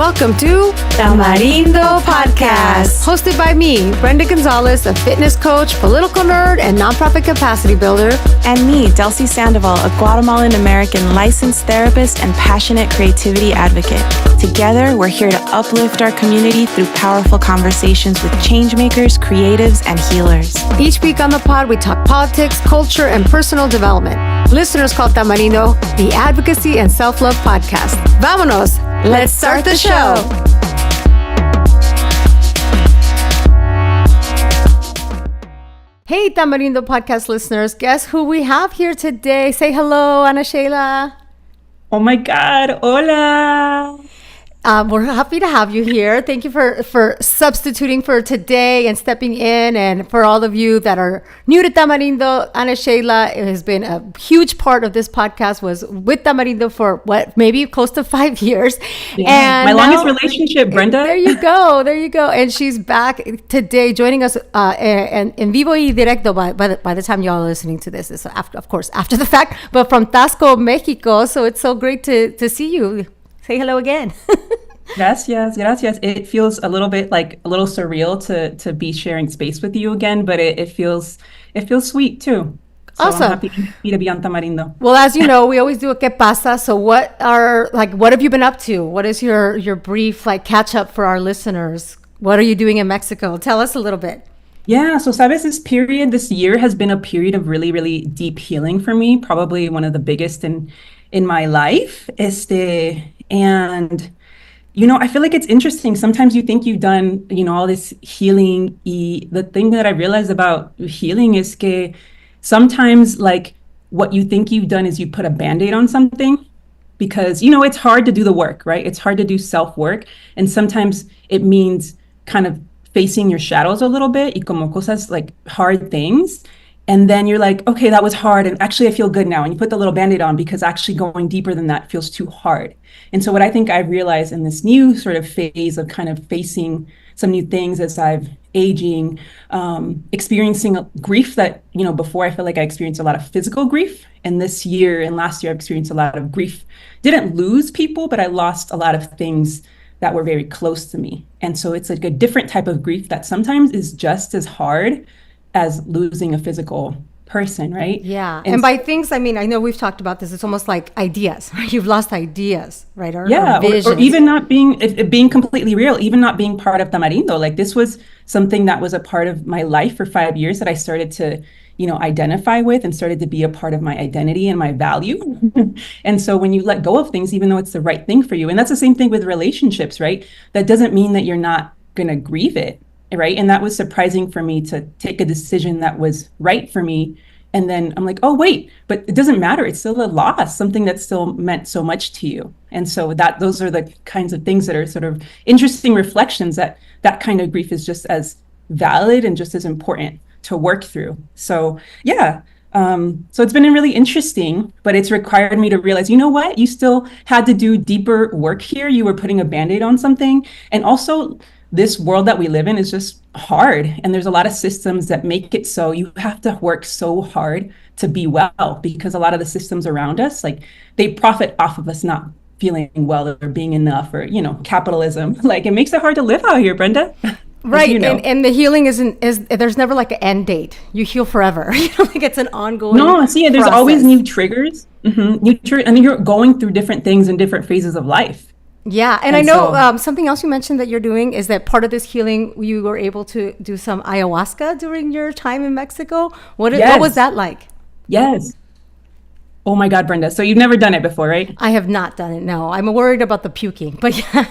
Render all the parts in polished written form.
Welcome to Tamarindo Podcast. Hosted by me, Brenda Gonzalez, a fitness coach, political nerd, and nonprofit capacity builder. And me, Delsy Sandoval, a Guatemalan-American licensed therapist and passionate creativity advocate. Together, we're here to uplift our community through powerful conversations with changemakers, creatives, and healers. Each week on the pod, we talk politics, culture, and personal development. Listeners call Tamarindo the Advocacy and Self-Love Podcast. Vámonos! Let's start the show! Hey, Tamarindo Podcast listeners. Guess who we have here today? Say hello, Ana Sheila. Oh my God. Hola. We're happy to have you here. Thank you for substituting for today and stepping in. And for all of you that are new to Tamarindo, Ana Sheila has been a huge part of this podcast, was with Tamarindo for maybe close to 5 years. Yeah, and my longest relationship, Brenda. There you go. And she's back today joining us in vivo y directo by the time y'all are listening to this. It's after the fact, but from Tasco, Mexico. So it's so great to see you. Say hello again. Gracias. It feels a little bit like a little surreal to be sharing space with you again, but it feels sweet too. So Awesome. I'm happy to be on Tamarindo. Well, as you know, we always do a ¿Qué pasa? So what have you been up to? What is your brief catch up for our listeners? What are you doing in Mexico? Tell us a little bit. Yeah, so sabes, this year has been a period of really, really deep healing for me, probably one of the biggest in my life. And I feel like it's interesting. Sometimes you think you've done, all this healing. The thing that I realized about healing is que sometimes what you think you've done is you put a Band-Aid on something because, it's hard to do the work, right? It's hard to do self-work. And sometimes it means kind of facing your shadows a little bit, y como cosas like hard things. And then you're like, okay, that was hard. And actually, I feel good now. And you put the little Band-Aid on because actually going deeper than that feels too hard. And so what I think I've realized in this new sort of phase of kind of facing some new things as I've aging, experiencing grief that, before I feel like I experienced a lot of physical grief. And this year and last year, I've experienced a lot of grief. Didn't lose people, but I lost a lot of things that were very close to me. And so it's like a different type of grief that sometimes is just as hard as losing a physical person, right? Yeah. And by things, I mean, I know we've talked about this. It's almost like ideas. You've lost ideas, right? Or even not being completely real, even not being part of Tamarindo. Like this was something that was a part of my life for 5 years that I started to, identify with and started to be a part of my identity and my value. And so when you let go of things, even though it's the right thing for you, and that's the same thing with relationships, right? That doesn't mean that you're not going to grieve it. Right. And that was surprising for me to take a decision that was right for me. And then I'm like, oh, wait, but it doesn't matter. It's still a loss, something that still meant so much to you. And so those are the kinds of things that are sort of interesting reflections that kind of grief is just as valid and just as important to work through. So, yeah. So it's been really interesting, but it's required me to realize, you know what? You still had to do deeper work here. You were putting a Band-Aid on something. And also, this world that we live in is just hard. And there's a lot of systems that make it so you have to work so hard to be well, because a lot of the systems around us, they profit off of us not feeling well or being enough or, capitalism. It makes it hard to live out here, Brenda. Right. And the healing is there's never an end date. You heal forever. It's an ongoing there's process. Always new triggers. Mm-hmm. And you're going through different things in different phases of life. Yeah. And I know something else you mentioned that you're doing is that part of this healing, you were able to do some ayahuasca during your time in Mexico. What was that like? Yes. Oh my God, Brenda. So you've never done it before, right? I have not done it. No, I'm worried about the puking, but yeah.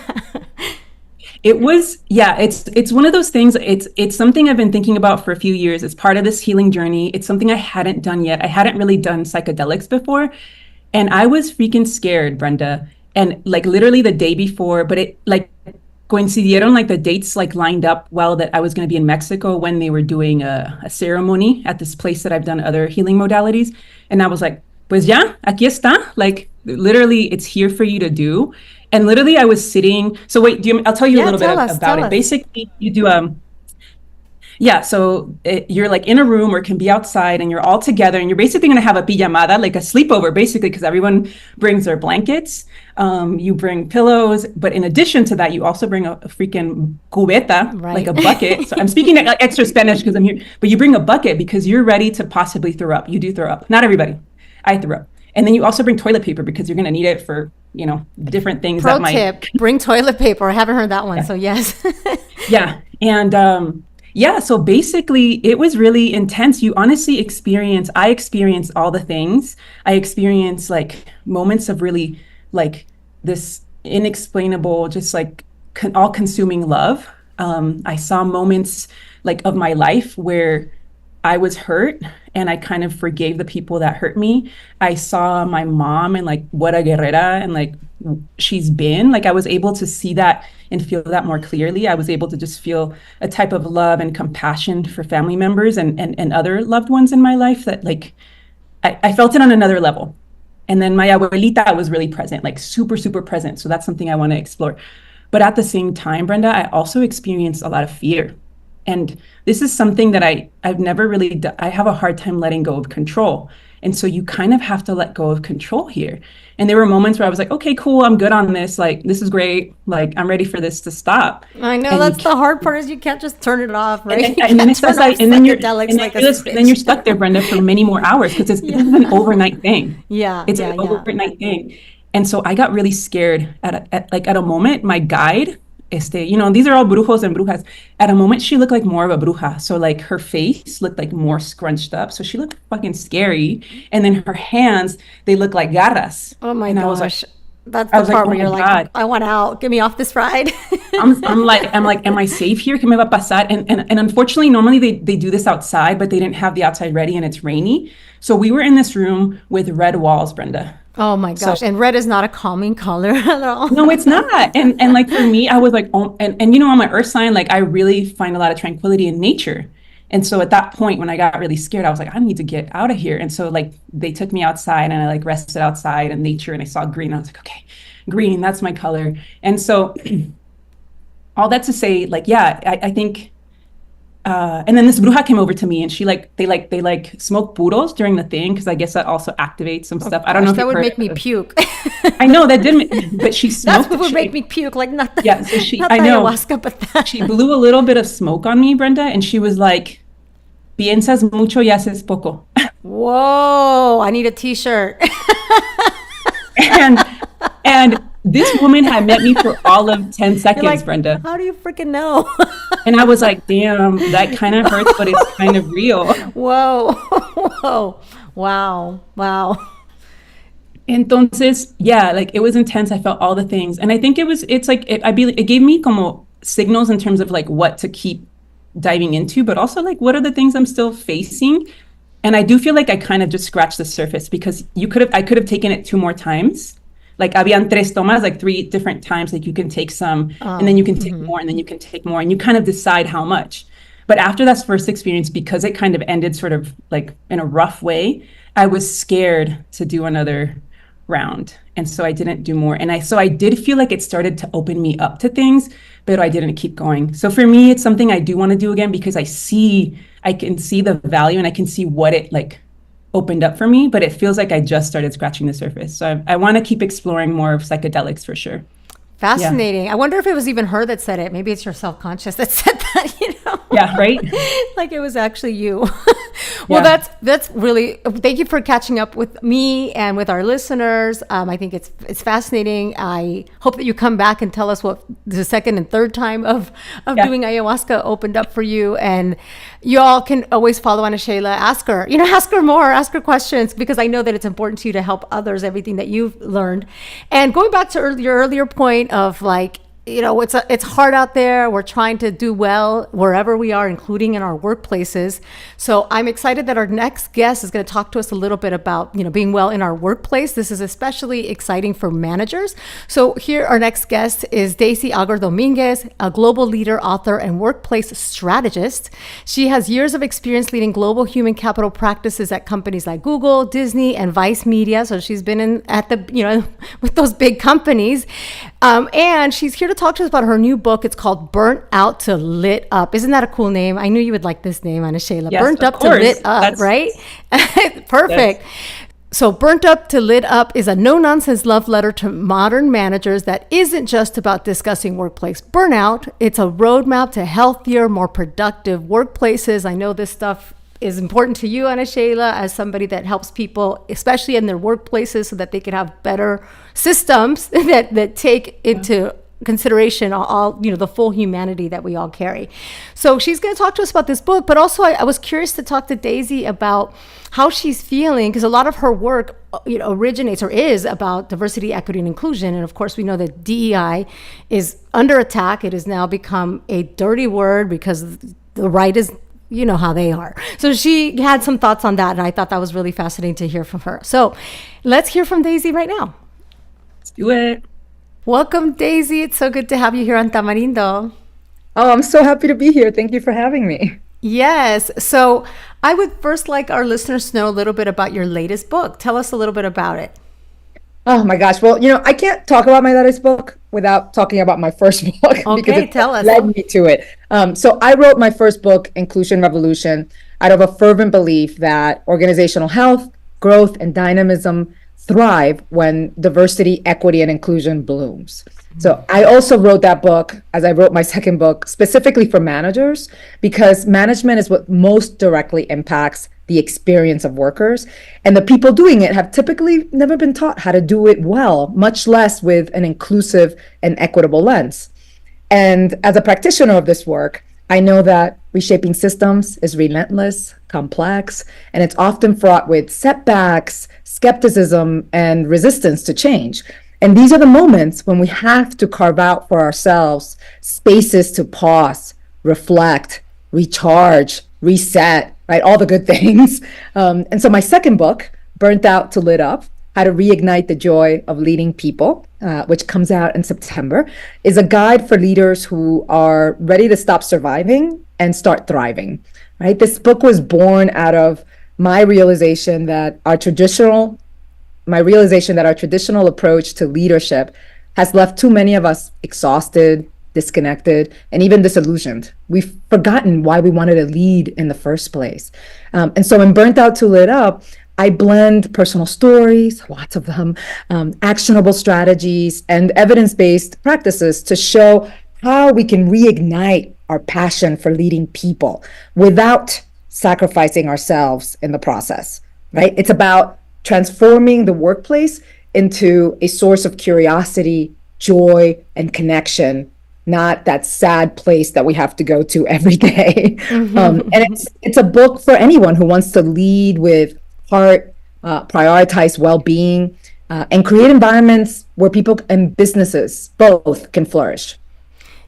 It's one of those things. It's something I've been thinking about for a few years. It's part of this healing journey. It's something I hadn't done yet. I hadn't really done psychedelics before. And I was freaking scared, Brenda. And literally the day before, but it coincidieron, the dates lined up well that I was going to be in Mexico when they were doing a ceremony at this place that I've done other healing modalities. And I was like, pues ya, aquí está. Literally it's here for you to do. And literally I was sitting. So wait, I'll tell you a little bit about it. Basically you do Yeah, so you're like in a room or it can be outside and you're all together and you're basically going to have a pijamada, like a sleepover, basically, because everyone brings their blankets. You bring pillows, but in addition to that, you also bring a freaking cubeta, like a bucket. So I'm speaking like extra Spanish because I'm here, but you bring a bucket because you're ready to possibly throw up. You do throw up. Not everybody. I threw up. And then you also bring toilet paper because you're going to need it for, different things. Pro tip, bring toilet paper. I haven't heard that one. Yeah. So yes. Yeah. And, so basically it was really intense. You honestly I experienced all the things. I experienced like moments of really like this inexplainable, just like all consuming love. I saw moments like of my life where I was hurt and I kind of forgave the people that hurt me. I saw my mom and like what a guerrera and like she's been. Like I was able to see that and feel that more clearly. I was able to just feel a type of love and compassion for family members and other loved ones in my life that like I felt it on another level. And then my abuelita was really present, like super, super present. So that's something I want to explore. But at the same time, Brenda, I also experienced a lot of fear. And this is something that I've never really I have a hard time letting go of control. And so you kind of have to let go of control here. And there were moments where I was like, okay, cool, I'm good on this. Like, this is great. Like, I'm ready for this to stop. I know, and that's the hard part is you can't just turn it off, right? And then you're stuck there, Brenda, for many more hours because it's an overnight thing. Yeah, it's an overnight thing. And so I got really scared at a moment. My guide, these are all brujos and brujas. At a moment, she looked like more of a bruja. So like her face looked like more scrunched up. So she looked fucking scary. And then her hands, they look like garras. Oh my gosh. That's the part where you're like, I want out. Get me off this ride. I'm like, am I safe here? ¿Qué me va a pasar? And unfortunately, normally they do this outside, but they didn't have the outside ready and it's rainy. So we were in this room with red walls, Brenda. Oh my gosh. And red is not a calming color at all. No, it's not. And like for me, I was like, I'm an earth sign, like I really find a lot of tranquility in nature. And so at that point, when I got really scared, I was like, I need to get out of here. And so like they took me outside and I like rested outside in nature and I saw green. I was like, okay, green, that's my color. And so all that to say, like, yeah, I think, and then this bruja came over to me and they smoke puros during the thing because I guess that also activates some stuff. I don't know if that would make me puke. I know that didn't, but she smoked. That's what would make me puke, like nothing. Yeah, so I know. Ayahuasca, but that. She blew a little bit of smoke on me, Brenda, and she was like, "Piensas mucho y haces poco." Whoa! I need a T-shirt. and this woman had met me for all of 10 seconds, like, Brenda. How do you freaking know? And I was like, damn, that kind of hurts, but it's kind of real. Whoa. Wow. Entonces, yeah, like it was intense. I felt all the things. And I think it gave me como signals in terms of like what to keep diving into, but also like what are the things I'm still facing. And I do feel like I kind of just scratched the surface because I could have taken it 2 more times. Like habían 3 tomas, like 3 different times, like you can take some and then you can take more and then you can take more and you kind of decide how much. But after that first experience, because it kind of ended sort of like in a rough way, I was scared to do another round. And so I didn't do more. And I did feel like it started to open me up to things, but I didn't keep going. So for me, it's something I do want to do again because I can see the value and I can see what it like opened up for me, but it feels like I just started scratching the surface. So I want to keep exploring more of psychedelics for sure. Fascinating. Yeah. I wonder if it was even her that said it. Maybe it's your self-conscious that said that, Yeah, right? Like it was actually you. Well, yeah. That's really, thank you for catching up with me and with our listeners. I think it's fascinating. I hope that you come back and tell us what the second and third time of doing ayahuasca opened up for you. And you all can always follow Ana Sheila. Ask her more, ask her questions, because I know that it's important to you to help others, everything that you've learned. And going back to your earlier point of like, it's hard out there. We're trying to do well wherever we are, including in our workplaces. So I'm excited that our next guest is going to talk to us a little bit about, being well in our workplace. This is especially exciting for managers. So here, our next guest is Daisy Auger-Domínguez, a global leader, author, and workplace strategist. She has years of experience leading global human capital practices at companies like Google, Disney, and Vice Media. So she's been with those big companies. And she's here to talk to us about her new book. It's called Burnt Out to Lit Up. Isn't that a cool name? I knew you would like this name, Ana Sheila. Yes, Burnt of Up to course. Lit Up, right? Perfect. Yes. So Burnt Up to Lit Up is a no-nonsense love letter to modern managers that isn't just about discussing workplace burnout. It's a roadmap to healthier, more productive workplaces. I know this stuff is important to you, Ana Sheila, as somebody that helps people, especially in their workplaces, so that they can have better systems that take into consideration all the full humanity that we all carry. So she's going to talk to us about this book, but also I was curious to talk to Daisy about how she's feeling, because a lot of her work originates or is about diversity, equity, and inclusion. And of course, we know that DEI is under attack. It has now become a dirty word because the right is, you know how they are. So she had some thoughts on that, and I thought that was really fascinating to hear from her. So let's hear from Daisy right now. Let's do it. Welcome, Daisy. It's so good to have you here on Tamarindo. Oh, I'm so happy to be here. Thank you for having me. Yes. So I would first like our listeners to know a little bit about your latest book. Tell us a little bit about it. Oh my gosh. Well, I can't talk about my latest book without talking about my first book because it tell us. led me to it. So I wrote my first book, Inclusion Revolution, out of a fervent belief that organizational health, growth, and dynamism thrive when diversity, equity, and inclusion blooms. So I also wrote that book, as I wrote my second book, specifically for managers, because management is what most directly impacts the experience of workers. And the people doing it have typically never been taught how to do it well, much less with an inclusive and equitable lens. And as a practitioner of this work, I know that reshaping systems is relentless, complex, and it's often fraught with setbacks, skepticism, and resistance to change. And these are the moments when we have to carve out for ourselves spaces to pause, reflect, recharge, reset, right? All the good things. And so my second book, Burnt Out to Lit Up, How to Reignite the Joy of Leading People, which comes out in September, is a guide for leaders who are ready to stop surviving and start thriving, right? This book was born out of my realization that our traditional approach to leadership has left too many of us exhausted, disconnected, and even disillusioned. We've forgotten why we wanted to lead in the first place. And so in Burnt Out to Lit Up, I blend personal stories, lots of them, actionable strategies, and evidence-based practices to show how we can reignite our passion for leading people without sacrificing ourselves in the process, right? It's about transforming the workplace into a source of curiosity, joy, and connection, not that sad place that we have to go to every day. And it's a book for anyone who wants to lead with heart, prioritize well-being, and create environments where people and businesses both can flourish.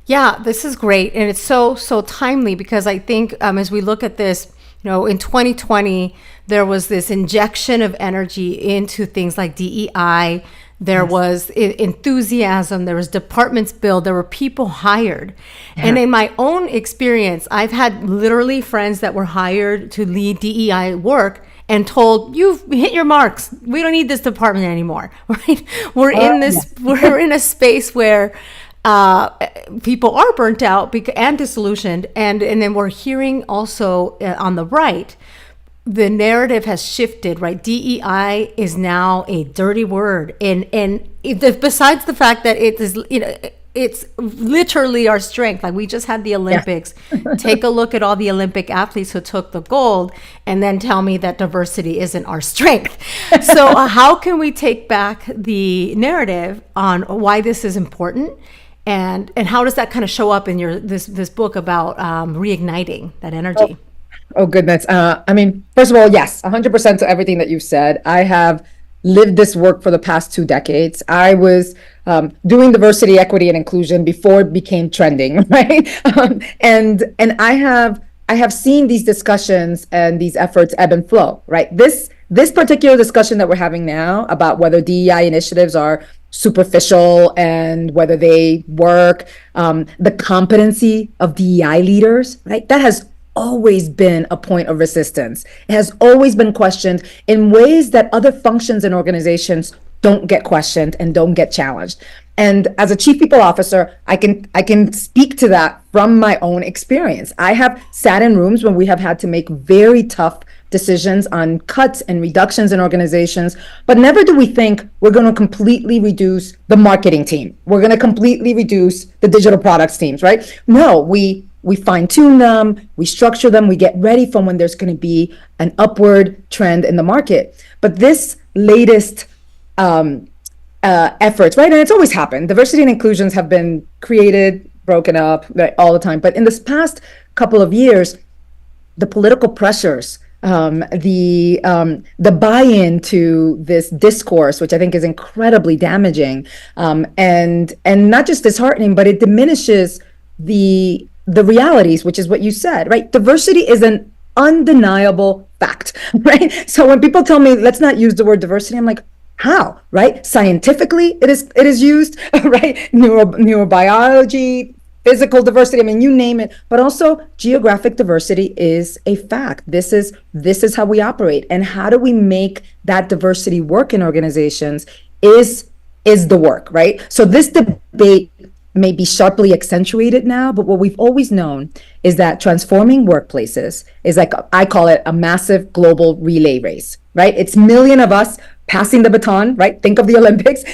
Yeah, this is great. And it's so timely because I think as we look at this, in 2020, there was this injection of energy into things like DEI. There was enthusiasm. There was departments built. There were people hired. Yeah. And in my own experience, I've had literally friends that were hired to lead DEI work and told, you've hit your marks. We don't need this department anymore, right? We're in a space where people are burnt out and disillusioned. And then we're hearing also on the right, the narrative has shifted, right? DEI is now a dirty word. And besides the fact that it is, it's literally our strength. Like we just had the Olympics. Yeah. Take a look at all the Olympic athletes who took the gold and then tell me that diversity isn't our strength. So how can we take back the narrative on why this is important? And how does that kind of show up in this book about reigniting that energy? Oh goodness. First of all, yes, 100% to everything that you've said. I have lived this work for the past 2 decades. I was doing diversity, equity, and inclusion before it became trending, right? And I have seen these discussions and these efforts ebb and flow, right? This particular discussion that we're having now about whether DEI initiatives are superficial and whether they work, the competency of DEI leaders, right? That has always been a point of resistance. It has always been questioned in ways that other functions and organizations don't get questioned and don't get challenged. And as a chief people officer, I can speak to that from my own experience. I have sat in rooms when we have had to make very tough decisions on cuts and reductions in organizations, but never do we think we're going to completely reduce the marketing team. We're going to completely reduce the digital products teams, right? No, we fine tune them, we structure them, we get ready for when there's going to be an upward trend in the market. But this latest efforts, right? And it's always happened. Diversity and inclusions have been created, broken up, right, all the time. But in this past couple of years, the political pressures, the buy-in to this discourse, which I think is incredibly damaging, and not just disheartening, but it diminishes the realities, which is what you said, right? Diversity is an undeniable fact, right? So when people tell me let's not use the word diversity, I'm like, how, right? Scientifically, it is used, right? Neurobiology, physical diversity, I mean, you name it, but also geographic diversity is a fact. This is how we operate. And how do we make that diversity work in organizations is the work, right? So this debate may be sharply accentuated now, but what we've always known is that transforming workplaces is like, I call it a massive global relay race, right? It's million of us passing the baton, right? Think of the Olympics,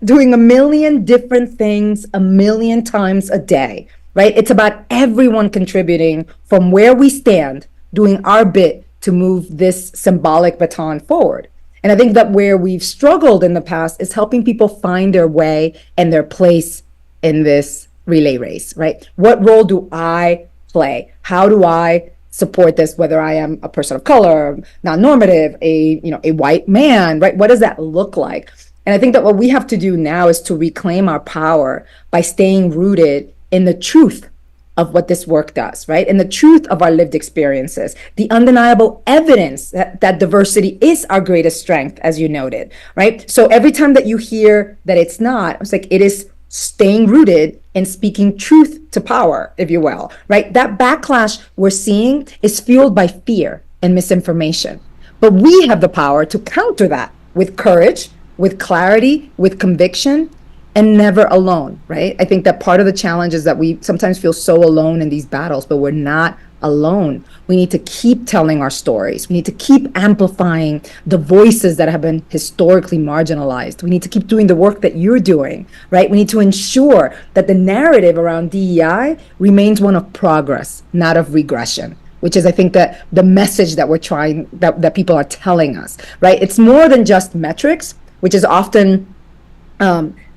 doing a million different things a million times a day, right? It's about everyone contributing from where we stand, doing our bit to move this symbolic baton forward. And I think that where we've struggled in the past is helping people find their way and their place in this relay race, right? What role do I play? How do I support this, whether I am a person of color, non-normative, a white man, right? What does that look like? And I think that what we have to do now is to reclaim our power by staying rooted in the truth of what this work does, right? And the truth of our lived experiences, the undeniable evidence that diversity is our greatest strength, as you noted, right? So every time that you hear that it's not, it's like, it is staying rooted and speaking truth to power, if you will, right? That backlash we're seeing is fueled by fear and misinformation. But we have the power to counter that with courage, with clarity, with conviction, and never alone, right? I think that part of the challenge is that we sometimes feel so alone in these battles, but we're not alone. We need to keep telling our stories. We need to keep amplifying the voices that have been historically marginalized. We need to keep doing the work that you're doing, right? We need to ensure that the narrative around DEI remains one of progress, not of regression, which is, I think, that the message that we're trying, that people are telling us, right? It's more than just metrics, which is often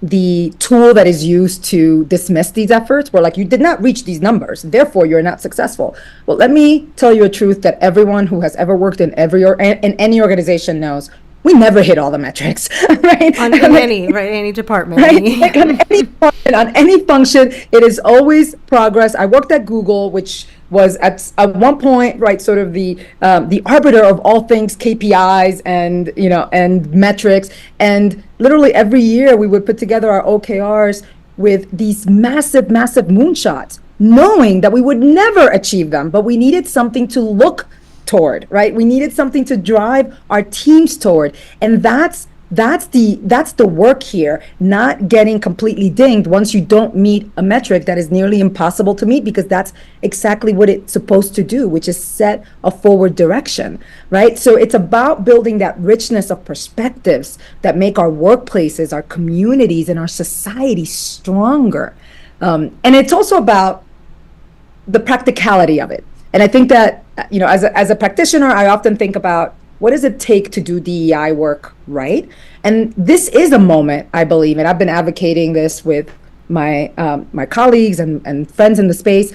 the tool that is used to dismiss these efforts. We're like, you did not reach these numbers, therefore you're not successful. Well, let me tell you a truth that everyone who has ever worked in any organization knows. We never hit all the metrics, right? On any department. Right? Like on any department, on any function, it is always progress. I worked at Google, which was at one point, right, sort of the arbiter of all things KPIs and metrics. And literally every year we would put together our OKRs with these massive moonshots, knowing that we would never achieve them, but we needed something to look toward, right? We needed something to drive our teams toward. And that's the work here, not getting completely dinged once you don't meet a metric that is nearly impossible to meet, because that's exactly what it's supposed to do, which is set a forward direction, right? So it's about building that richness of perspectives that make our workplaces, our communities, and our society stronger. And it's also about the practicality of it. And I think that, as a practitioner, I often think about, what does it take to do DEI work right? And this is a moment, I believe, and I've been advocating this with my colleagues and friends in the space.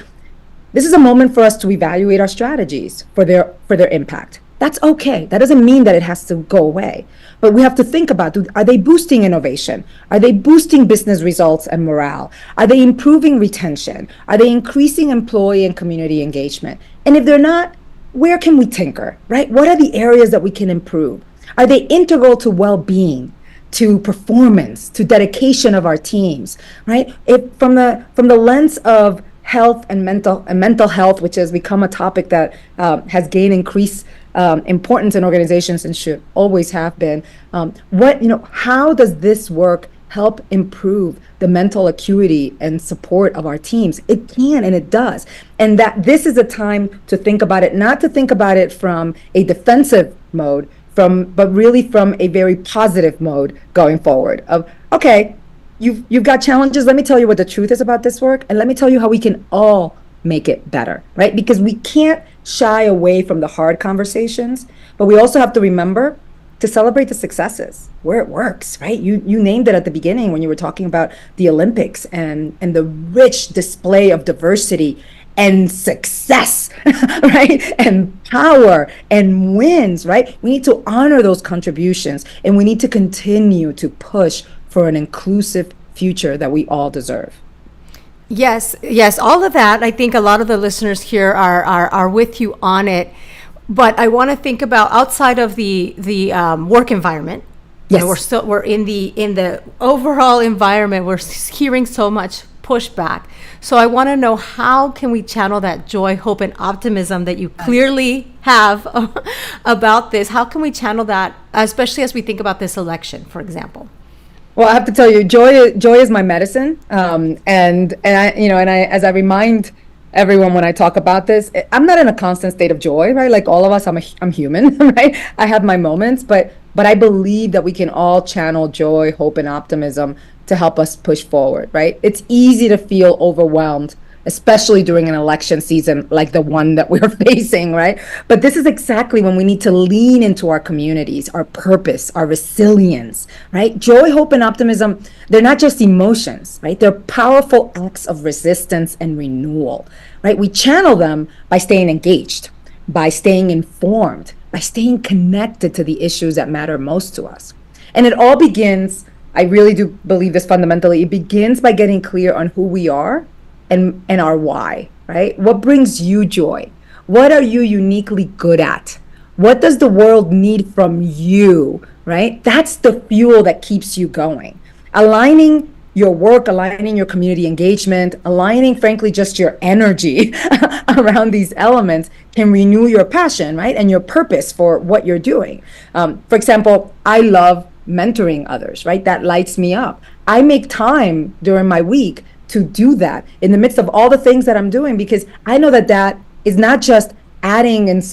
This is a moment for us to evaluate our strategies for their impact. That's okay. That doesn't mean that it has to go away. But we have to think about, are they boosting innovation? Are they boosting business results and morale? Are they improving retention? Are they increasing employee and community engagement? And if they're not, where can we tinker, right? What are the areas that we can improve? Are they integral to well-being, to performance, to dedication of our teams, right? If from the lens of health and mental health, which has become a topic that has gained increased importance in organizations and should always have been, how does this work help improve the mental acuity and support of our teams. It can, and it does. And that this is a time to think about it, not to think about it from a defensive mode, but really from a very positive mode going forward of, okay, you've got challenges. Let me tell you what the truth is about this work, and let me tell you how we can all make it better, right? Because we can't shy away from the hard conversations, but we also have to remember to celebrate the successes where it works, right? You named it at the beginning when you were talking about the Olympics and the rich display of diversity and success, right? And power and wins, right? We need to honor those contributions, and we need to continue to push for an inclusive future that we all deserve. Yes, all of that. I think a lot of the listeners here are with you on it. But I want to think about outside of the work environment. Yes, we're in the overall environment. We're hearing so much pushback. So I want to know, how can we channel that joy, hope, and optimism that you clearly have about this? How can we channel that, especially as we think about this election, for example? Well, I have to tell you, joy is my medicine. And I, as I remind everyone when I talk about this, I'm not in a constant state of joy, right? Like all of us, I'm human, right? I have my moments, but I believe that we can all channel joy, hope, and optimism to help us push forward, right? It's easy to feel overwhelmed, especially during an election season like the one that we're facing, right? But this is exactly when we need to lean into our communities, our purpose, our resilience, right? Joy, hope, and optimism, they're not just emotions, right? They're powerful acts of resistance and renewal, right? We channel them by staying engaged, by staying informed, by staying connected to the issues that matter most to us. And it all begins, I really do believe this fundamentally, it begins by getting clear on who we are and our why, right? What brings you joy? What are you uniquely good at? What does the world need from you, right? That's the fuel that keeps you going. Aligning your work, aligning your community engagement, aligning, frankly, just your energy around these elements can renew your passion, right? And your purpose for what you're doing. For example, I love mentoring others, right? That lights me up. I make time during my week to do that in the midst of all the things that I'm doing, because I know that is not just adding and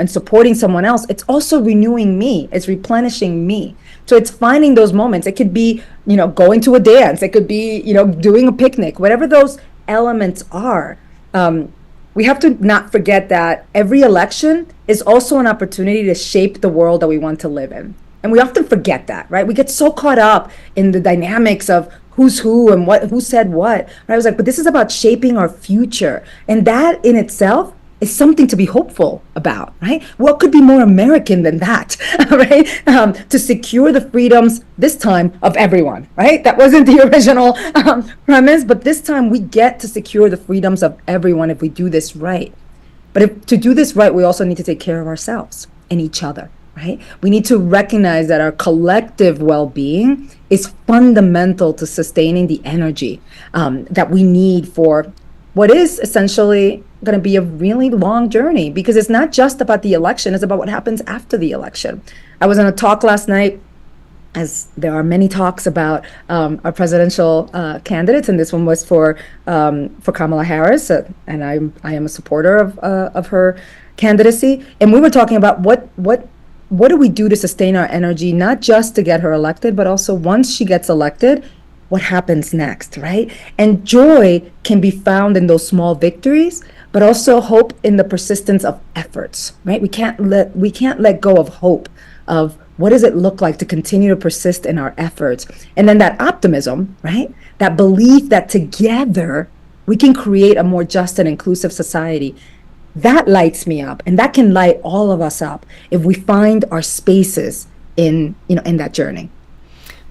supporting someone else. It's also renewing me. It's replenishing me. So it's finding those moments. It could be, going to a dance. It could be, doing a picnic, whatever those elements are. We have to not forget that every election is also an opportunity to shape the world that we want to live in. And we often forget that, right? We get so caught up in the dynamics of who's who and who said what. I was like, but this is about shaping our future. And that in itself is something to be hopeful about, right? What could be more American than that, right? To secure the freedoms, this time, of everyone, right? That wasn't the original premise, but this time we get to secure the freedoms of everyone if we do this right. But to do this right, we also need to take care of ourselves and each other. Right? We need to recognize that our collective well-being is fundamental to sustaining the energy that we need for what is essentially going to be a really long journey, because it's not just about the election, it's about what happens after the election. I was on a talk last night, as there are many talks about our presidential candidates, and this one was for Kamala Harris, and I am a supporter of her candidacy. And we were talking about what do we do to sustain our energy, not just to get her elected, but also once she gets elected, what happens next, right? And joy can be found in those small victories, but also hope in the persistence of efforts, right? We can't let go of hope, of what does it look like to continue to persist in our efforts. And then that optimism, right? That belief that together we can create a more just and inclusive society. That lights me up, and that can light all of us up if we find our spaces in that journey.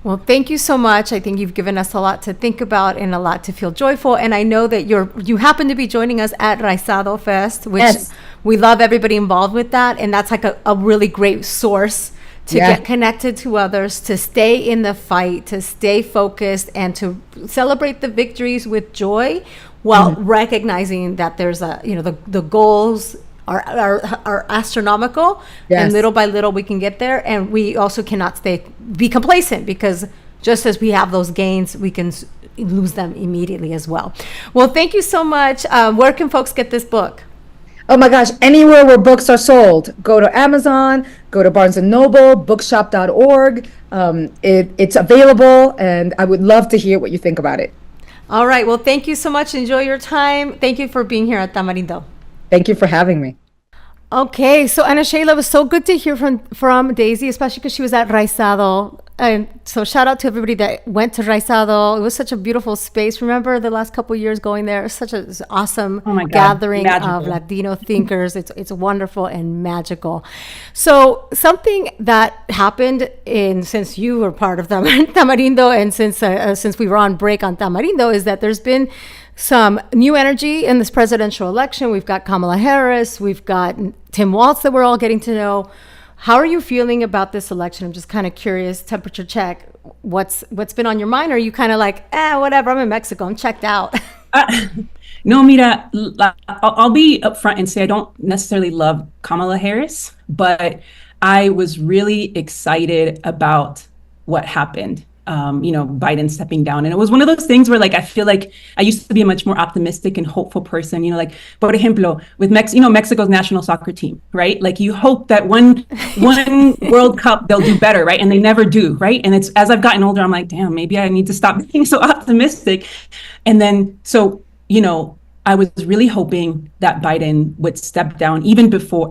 Well, thank you so much. I think you've given us a lot to think about and a lot to feel joyful. And I know that you happen to be joining us at Raizado Fest, which yes, we love everybody involved with that. And that's like a really great source to get connected to others, to stay in the fight, to stay focused, and to celebrate the victories with joy, while recognizing that there's the goals are astronomical, and little by little we can get there. And we also cannot be complacent, because just as we have those gains, we can lose them immediately as well. Well, thank you so much. Where can folks get this book? Oh my gosh, anywhere where books are sold. Go to Amazon, go to Barnes & Noble, bookshop.org. It's available, and I would love to hear what you think about it. All right. Well, thank you so much. Enjoy your time. Thank you for being here at Tamarindo. Thank you for having me. Okay, so Ana Sheila, it was so good to hear from Daisy, especially because she was at Raizado. And so shout out to everybody that went to Raizado. It was such a beautiful space. Remember the last couple of years going there? It was such an awesome gathering of Latino thinkers. It's wonderful and magical. So something that happened since you were part of Tamarindo and since we were on break on Tamarindo is that there's been some new energy in this presidential election. We've got Kamala Harris. We've got Tim Walz that we're all getting to know. How are you feeling about this election? I'm just kind of curious, temperature check. What's been on your mind? Or are you kind of like, whatever, I'm in Mexico, I'm checked out? No, mira, I'll be upfront and say I don't necessarily love Kamala Harris, but I was really excited about what happened. Biden stepping down. And it was one of those things where I feel like I used to be a much more optimistic and hopeful person, por ejemplo, with Mexico's national soccer team, right? Like you hope that one World Cup, they'll do better, right? And they never do, right? And it's, as I've gotten older, I'm like, damn, maybe I need to stop being so optimistic. And then, I was really hoping that Biden would step down even before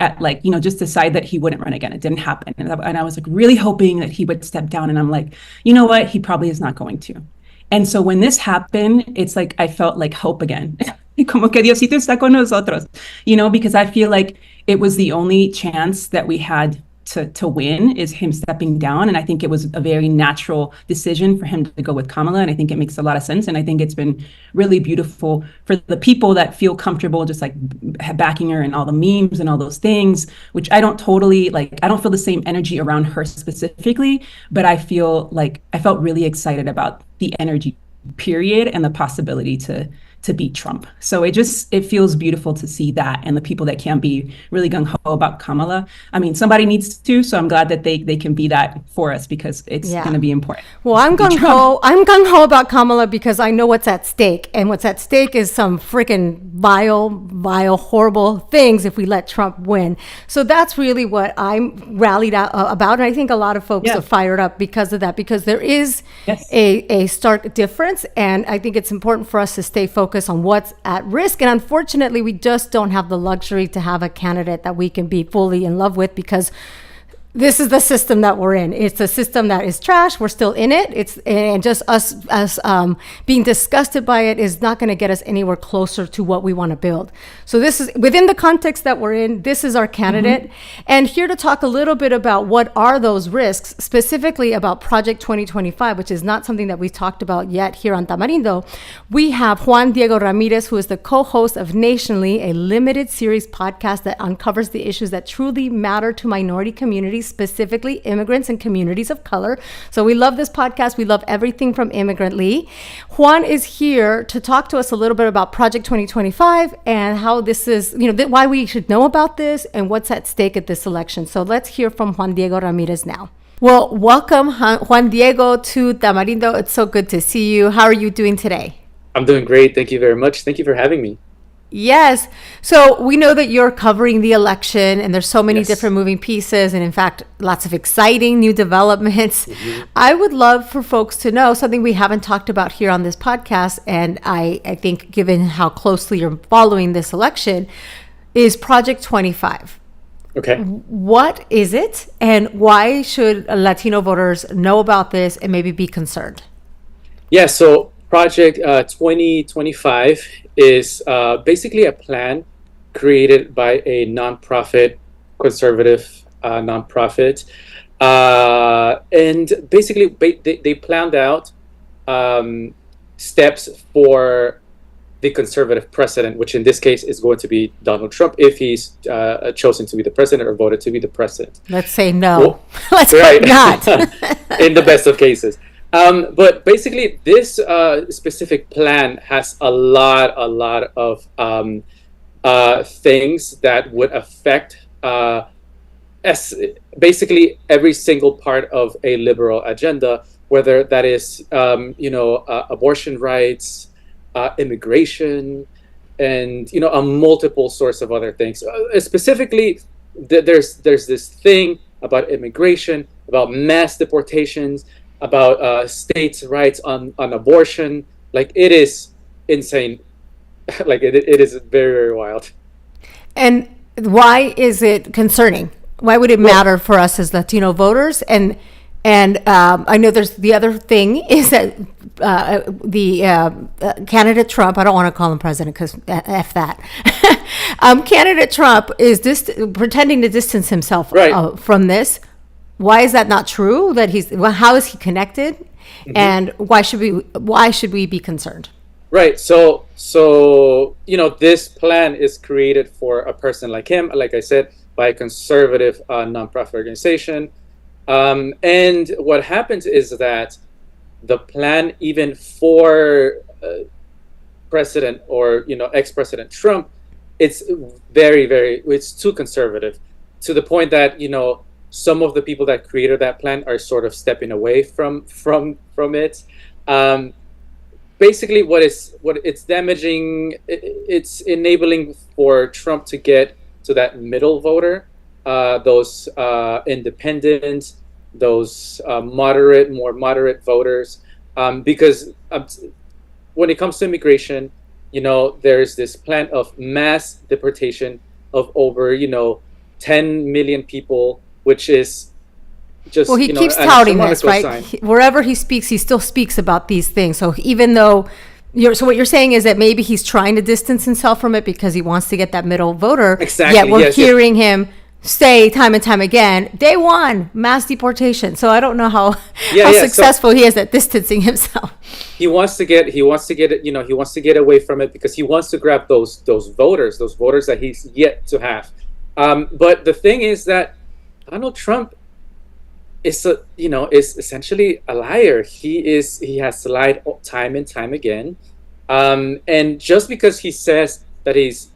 just decide that he wouldn't run again. It didn't happen. And I was really hoping that he would step down. And I'm like, you know what? He probably is not going to. And so when this happened, it's like, I felt like hope again. Como que Diosito está con nosotros, because I feel like it was the only chance that we had to win is him stepping down. And I think it was a very natural decision for him to go with Kamala. And I think it makes a lot of sense. And I think it's been really beautiful for the people that feel comfortable just backing her and all the memes and all those things, which I don't totally I don't feel the same energy around her specifically, but I felt really excited about the energy period and the possibility to beat Trump. So it feels beautiful to see that, and the people that can't be really gung-ho about Kamala. I mean, somebody needs to, so I'm glad that they can be that for us because it's going to be important. Well, I'm gung-ho about Kamala because I know what's at stake, and what's at stake is some freaking vile, horrible things if we let Trump win. So that's really what I'm rallied about, and I think a lot of folks are fired up because of that, because there is a stark difference, and I think it's important for us to stay focused on what's at risk. And unfortunately, we just don't have the luxury to have a candidate that we can be fully in love with because this is the system that we're in. It's a system that is trash. We're still in it. And just us being disgusted by it is not going to get us anywhere closer to what we want to build. So this is within the context that we're in. This is our candidate. Mm-hmm. And here to talk a little bit about what are those risks, specifically about Project 2025, which is not something that we've talked about yet here on Tamarindo. We have Juan Diego Ramirez, who is the co-host of Nationally, a limited series podcast that uncovers the issues that truly matter to minority communities, specifically immigrants and communities of color. So we love this podcast. We love everything from Immigrantly. Juan is here to talk to us a little bit about Project 2025 and how this is, why we should know about this and what's at stake at this election. So let's hear from Juan Diego Ramirez now. Well, welcome, Juan Diego, to Tamarindo. It's so good to see you. How are you doing today? I'm doing great. Thank you very much. Thank you for having me. Yes. So we know that you're covering the election and there's so many different moving pieces and in fact, lots of exciting new developments. Mm-hmm. I would love for folks to know something we haven't talked about here on this podcast. And I think given how closely you're following this election is Project 25. Okay. What is it and why should Latino voters know about this and maybe be concerned? Yeah, so Project 2025 is basically a plan created by a nonprofit, conservative nonprofit. And basically, they planned out steps for the conservative president, which in this case is going to be Donald Trump, if he's chosen to be the president or voted to be the president. Let's say no. Well, let's right. Not. In the best of cases. But basically, this specific plan has a lot of things that would affect basically every single part of a liberal agenda, whether that is abortion rights, immigration, and a multiple source of other things. Specifically, there's this thing about immigration, about mass deportations, about states' rights on abortion. Like, it is insane. Like, it is very, very wild. And why is it concerning? Why would it matter for us as Latino voters? And I know there's the other thing is that the candidate Trump, I don't want to call him president because F that. Candidate Trump is pretending to distance himself from this. Why is that not true? How is he connected? Mm-hmm. And why should we be concerned? Right. So this plan is created for a person like him, like I said, by a conservative nonprofit organization. And what happens is that the plan, even for President or ex-President Trump, it's it's too conservative, to the point that some of the people that created that plan are sort of stepping away from it. Basically, what it's damaging, it's enabling for Trump to get to that middle voter, those independent, those more moderate voters, because when it comes to immigration, there's this plan of mass deportation of over 10 million people, which is just, well, he keeps touting this, right? Wherever he speaks, he still speaks about these things. So even though so what you're saying is that maybe he's trying to distance himself from it because he wants to get that middle voter. Exactly. Yet we're hearing him say time and time again, day one, mass deportation. So I don't know how successful he is at distancing himself. He wants to get he wants to get away from it because he wants to grab those voters that he's yet to have. But the thing is that Donald Trump is essentially a liar. He has lied time and time again. And just because he says that he's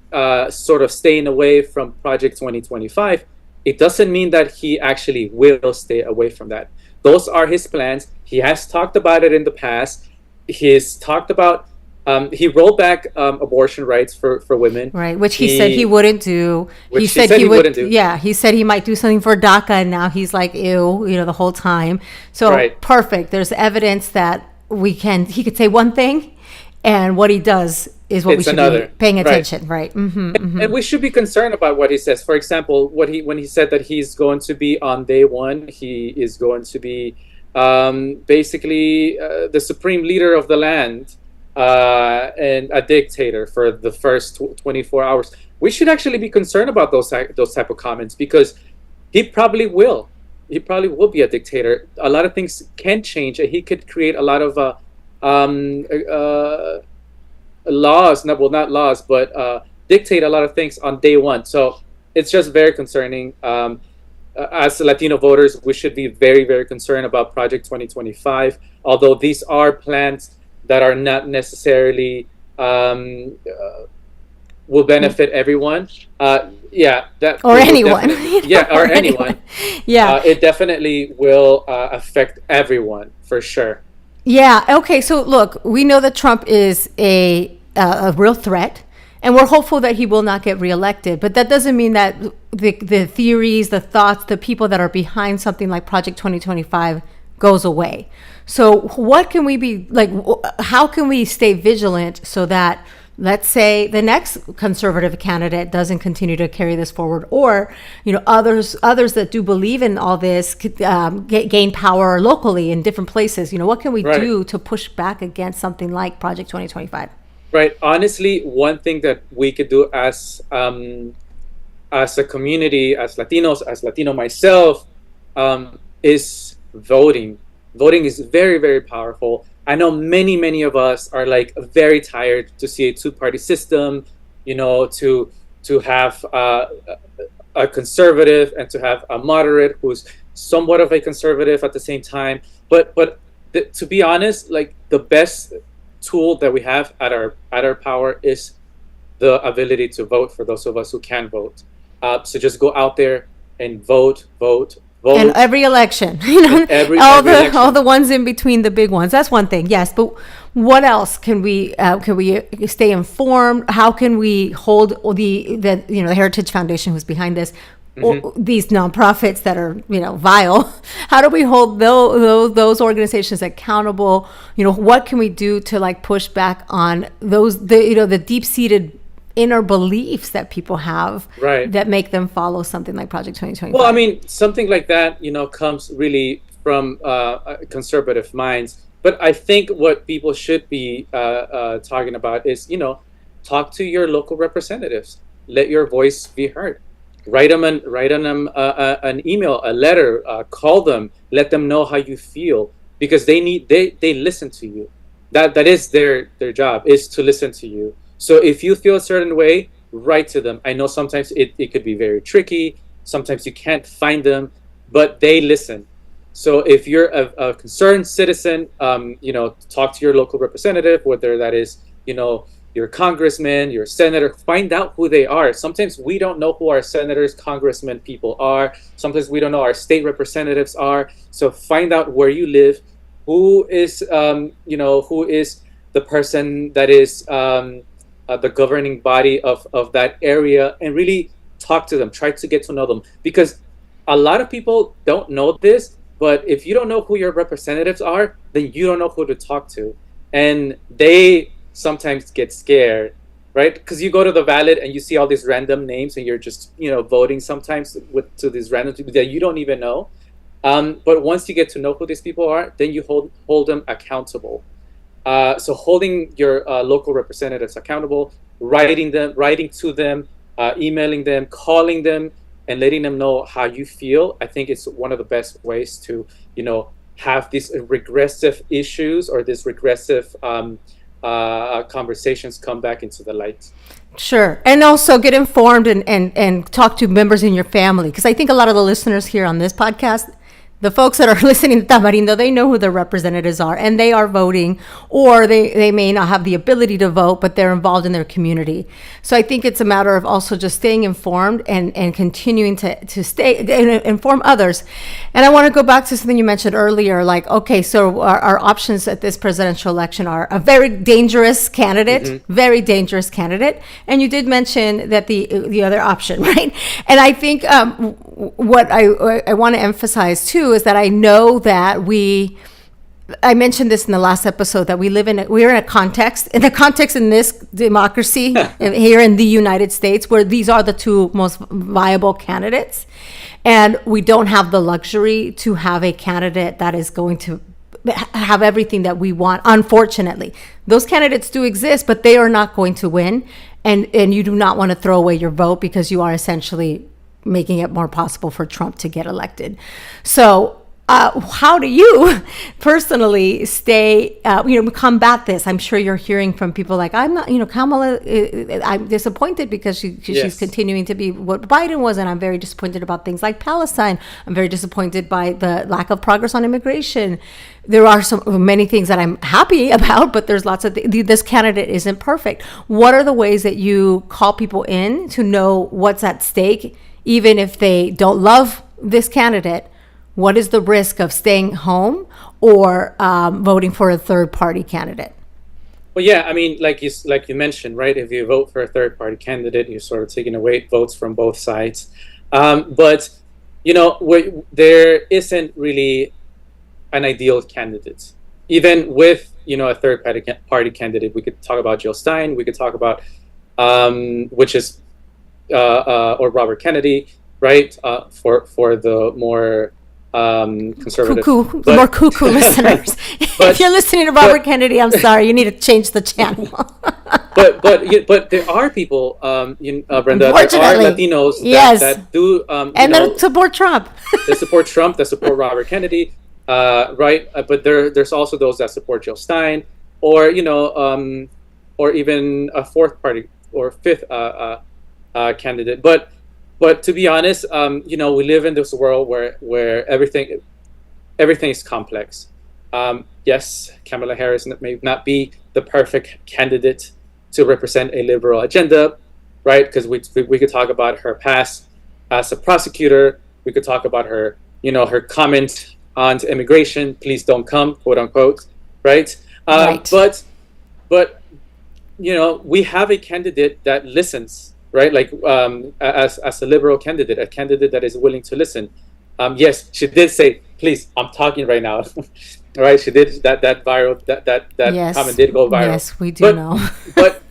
sort of staying away from Project 2025, it doesn't mean that he actually will stay away from that. Those are his plans. He has talked about it in the past. He's talked about he rolled back abortion rights for women. Right, which he said he wouldn't do. He said he wouldn't do. Yeah, he said he might do something for DACA, and now he's like, ew, the whole time. So perfect. There's evidence that he could say one thing, and what he does is what we should be paying attention, right? Mm-hmm, mm-hmm. And we should be concerned about what he says. For example, when he said that he's going to be on day one, he is going to be basically the supreme leader of the land. And a dictator for the first 24 hours. We should actually be concerned about those type of comments, because he probably will be a dictator. A lot of things can change, and he could create a lot of laws, not laws, but dictate a lot of things on day one. So it's just very concerning. As Latino voters, we should be very, very concerned about Project 2025, although these are plans that are not necessarily will benefit everyone. Or anyone. Or anyone. Yeah. It definitely will affect everyone for sure. Yeah. Okay. So look, we know that Trump is a real threat, and we're hopeful that he will not get reelected. But that doesn't mean that the theories, the thoughts, the people that are behind something like Project 2025 goes away. So what can we be like? How can we stay vigilant so that, let's say, the next conservative candidate doesn't continue to carry this forward, or others that do believe in all this gain power locally in different places? What can we do to push back against something like Project 2025? Right. Honestly, one thing that we could do as a community, as Latinos, as Latino myself, is voting. Voting is very, very powerful. I know many of us are like very tired to see a two-party system, to have a conservative and to have a moderate who's somewhat of a conservative at the same time. But to be honest, like, the best tool that we have at our power is the ability to vote for those of us who can vote. So just go out there and vote. vote. And every election, you know, every all election. the ones in between the big ones. That's one thing, yes. But what else can we stay informed? How can we hold the Heritage Foundation, who's behind this, or these nonprofits that are vile? How do we hold those organizations accountable? What can we do to like push back on the deep-seated inner beliefs that people have, right, that make them follow something like Project 2025? Well, I mean, something like that, comes really from conservative minds. But I think what people should be talking about is, talk to your local representatives. Let your voice be heard. Write them an email, a letter, call them, let them know how you feel, because they listen to you. That is their job, is to listen to you. So if you feel a certain way, write to them. I know sometimes it could be very tricky. Sometimes you can't find them, but they listen. So if you're a concerned citizen, talk to your local representative, whether that is, your congressman, your senator. Find out who they are. Sometimes we don't know who our senators, congressmen, people are. Sometimes we don't know our state representatives are. So find out where you live, who is the person that is the governing body of that area, and really talk to them. Try to get to know them, because a lot of people don't know this, but if you don't know who your representatives are, then you don't know who to talk to. And they sometimes get scared, right? Because you go to the ballot and you see all these random names, and you're just voting sometimes to these random people that you don't even know. But once you get to know who these people are, then you hold them accountable. So holding your local representatives accountable, writing to them, emailing them, calling them, and letting them know how you feel. I think it's one of the best ways to, have these regressive issues or these regressive conversations come back into the light. Sure. And also get informed and talk to members in your family. Because I think a lot of the listeners here on this podcast, the folks that are listening to Tamarindo, they know who their representatives are, and they are voting, or they may not have the ability to vote, but they're involved in their community. So I think it's a matter of also just staying informed and continuing to stay and inform others. And I want to go back to something you mentioned earlier, like, okay, so our options at this presidential election are a very dangerous candidate, very dangerous candidate. And you did mention that the other option, right? And I think what I want to emphasize too is that I know that I mentioned this in the last episode, that we're in a context in this democracy here in the United States, where these are the two most viable candidates, and we don't have the luxury to have a candidate that is going to have everything that we want. Unfortunately, those candidates do exist, but they are not going to win, and you do not want to throw away your vote because you are essentially making it more possible for Trump to get elected. So how do you personally combat this? I'm sure you're hearing from people like, I'm not, Kamala, I'm disappointed because she's continuing to be what Biden was, and I'm very disappointed about things like Palestine. I'm very disappointed by the lack of progress on immigration. There are many things that I'm happy about, but there's lots of this candidate isn't perfect. What are the ways that you call people in to know what's at stake, even if they don't love this candidate? What is the risk of staying home or voting for a third-party candidate? Well, yeah, I mean, like you mentioned, right? If you vote for a third-party candidate, you're sort of taking away votes from both sides. But there isn't really an ideal candidate. Even with a third-party candidate, we could talk about Jill Stein. We could talk about or Robert Kennedy, right? For the more conservative, more cuckoo listeners. If you're listening to Robert Kennedy, I'm sorry, you need to change the channel. but there are people, Brenda, there are Latinos that do, and that support Trump. They support Trump. They support Robert Kennedy, right? But there's also those that support Jill Stein, or or even a fourth party or fifth candidate. But to be honest, we live in this world where everything is complex. Yes, Kamala Harris may not be the perfect candidate to represent a liberal agenda, right? Because we could talk about her past as a prosecutor. We could talk about her, her comment on immigration, please don't come, quote unquote, right? Right. But we have a candidate that listens, right? Like as a liberal candidate, a candidate that is willing to listen. Yes, she did say, please, I'm talking right now. Right? She did that viral, that Yes. comment did go viral. Yes, we do know. But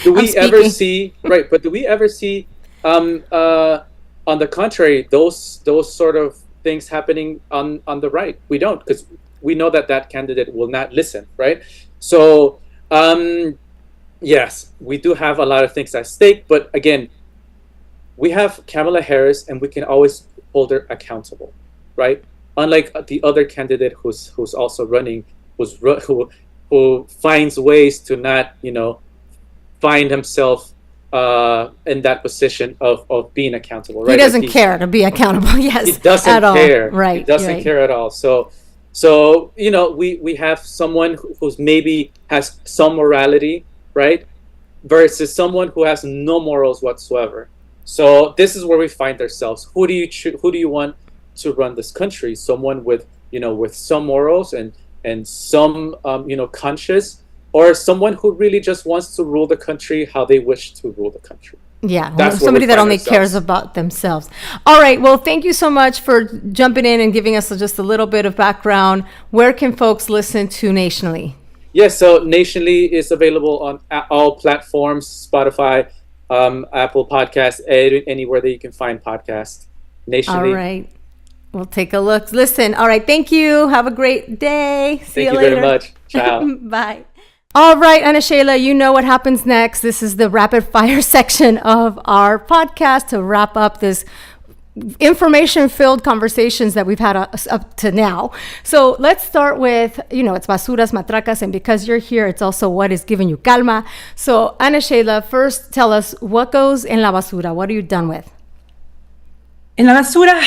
do we I'm ever speaking. see, right? But do we ever see, on the contrary, those sort of things happening on the right? We don't, because we know that candidate will not listen, right? So, yes, we do have a lot of things at stake, but again, we have Kamala Harris, and we can always hold her accountable, right? Unlike the other candidate who's also running, who finds ways to not, find himself in that position of being accountable, right? He doesn't care to be accountable. Yes, he doesn't at all. care. Right. He doesn't right. care at all. So we have someone who's maybe has some morality, right, versus someone who has no morals whatsoever. So this is where we find ourselves. Who do you want to run this country? Someone with some morals and some conscience, or someone who really just wants to rule the country how they wish to rule the country? Yeah, That's somebody that only ourselves. cares about themselves. All right. Well, thank you so much for jumping in and giving us just a little bit of background. Where can folks listen to nationally? Yes, so Nationally is available on all platforms, Spotify, Apple Podcasts, anywhere that you can find podcasts. Nationally. All right. We'll take a look. Listen. All right. Thank you. Have a great day. See you Thank you later. very much. Ciao. Bye. All right, Ana Sheila, you know what happens next. This is the rapid fire section of our podcast to wrap up this information-filled conversations that we've had up to now. So let's start with, it's basuras, matracas, and because you're here, it's also what is giving you calma. So Ana Sheila, first tell us what goes in la basura. What are you done with? In la basura,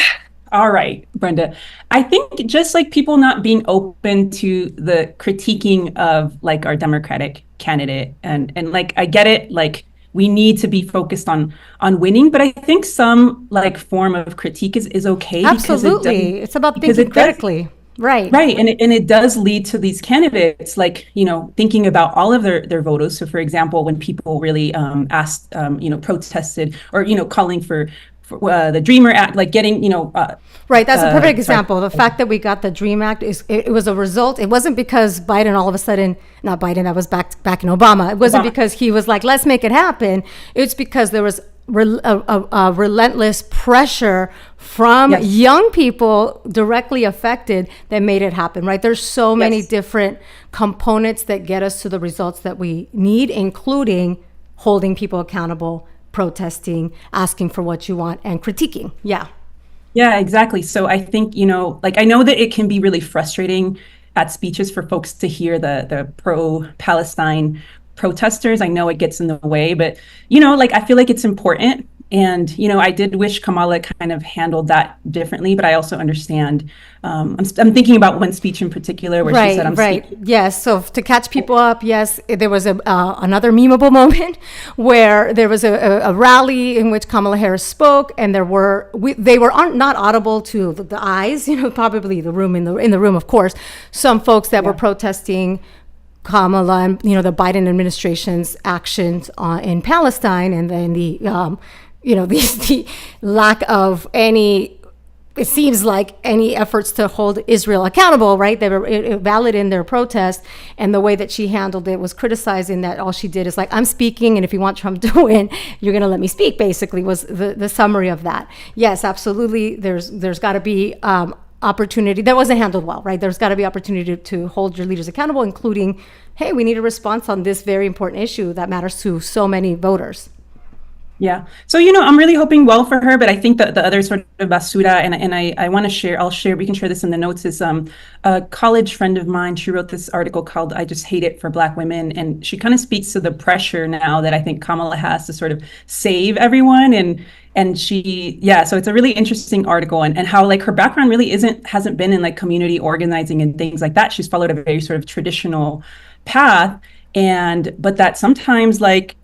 all right, Brenda. I think just like people not being open to the critiquing of like our Democratic candidate, and like I get it, like we need to be focused on winning, but I think some like form of critique is okay. Absolutely, it's about thinking critically. Right. And it does lead to these candidates, like, thinking about all of their voters. So, for example, when people really asked, protested or, calling for the Dreamer Act, like getting, right. That's a perfect example. The fact that we got the DREAM Act it was a result. It wasn't because Biden all of a sudden, not Biden, that was back in Obama. It wasn't because he was like, let's make it happen. It's because there was a relentless pressure from young people directly affected that made it happen, right? There's so many different components that get us to the results that we need, including holding people accountable, protesting, asking for what you want, and critiquing. Yeah, exactly. So I think, like I know that it can be really frustrating at speeches for folks to hear the pro-Palestine protesters. I know it gets in the way, but like I feel like it's important. And I did wish Kamala kind of handled that differently, but I also understand. I'm thinking about one speech in particular where she said, "I'm speaking." Yes. So to catch people up, yes, there was another memeable moment where there was a rally in which Kamala Harris spoke, and they were not audible to the eyes. Probably the room in the room, of course. Some folks that were protesting Kamala and the Biden administration's actions in Palestine, and then the lack of any, it seems like, any efforts to hold Israel accountable, right? They were valid in their protest, and the way that she handled it was criticizing that all she did is like, I'm speaking, and if you want Trump to win, you're going to let me speak, basically, was the summary of that. Yes, absolutely. There's got to be opportunity. That wasn't handled well, right? There's got to be opportunity to hold your leaders accountable, including, hey, we need a response on this very important issue that matters to so many voters. Yeah. So, I'm really hoping well for her, but I think that the other sort of basura, and I want to share, we can share this in the notes, is a college friend of mine. She wrote this article called "I Just Hate It for Black Women." And she kind of speaks to the pressure now that I think Kamala has to sort of save everyone. And she, so it's a really interesting article, and how like her background really hasn't been in like community organizing and things like that. She's followed a very sort of traditional path, but that sometimes like,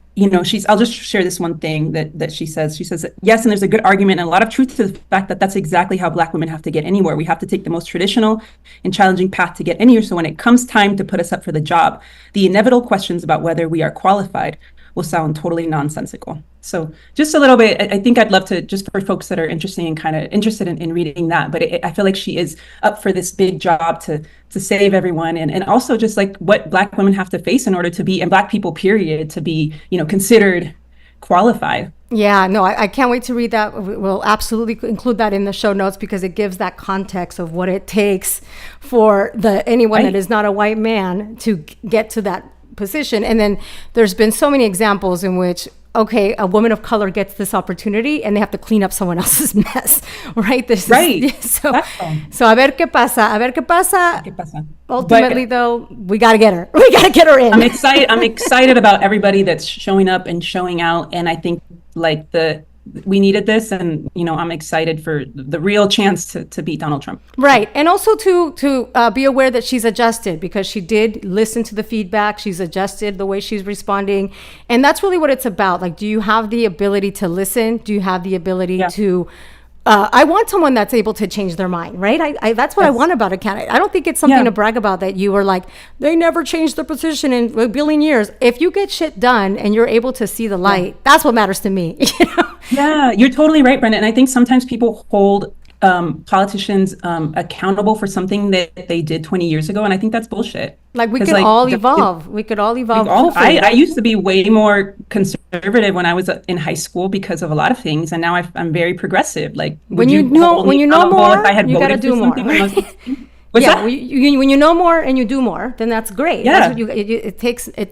I'll just share this one thing that she says. She says, yes, and there's a good argument and a lot of truth to the fact that that's exactly how Black women have to get anywhere. We have to take the most traditional and challenging path to get anywhere. So when it comes time to put us up for the job, the inevitable questions about whether we are qualified will sound totally nonsensical. So just a little bit, I think I'd love to, just for folks that are interested in reading that, but I feel like she is up for this big job to save everyone. And also just like what Black women have to face in order to be, and Black people, period, to be, considered qualified. Yeah, no, I can't wait to read that. We'll absolutely include that in the show notes because it gives that context of what it takes for anyone that is not a white man to get to that position. And then there's been so many examples in which, okay, a woman of color gets this opportunity and they have to clean up someone else's mess, right? So a ver qué pasa. Ultimately, though, we got to get her. We got to get her in. I'm excited about everybody that's showing up and showing out. And I think like we needed this, and I'm excited for the real chance to beat Donald Trump. Right, and also to be aware that she's adjusted because she did listen to the feedback. She's adjusted the way she's responding, and that's really what it's about. Like, do you have the ability to listen? Do you have the ability to? I want someone that's able to change their mind, right? That's what I want about a candidate. I don't think it's something to brag about that you were like, they never changed their position in a billion years. If you get shit done and you're able to see the light, that's what matters to me. Yeah, you're totally right, Brenda. And I think sometimes people hold politicians accountable for something that they did 20 years ago. And I think that's bullshit. Like we could all evolve. We could all evolve. I used to be way more conservative when I was in high school because of a lot of things. And now I'm very progressive. Like when you know more, you got to do more. When you know more and you do more, then that's great. Yeah. That's what it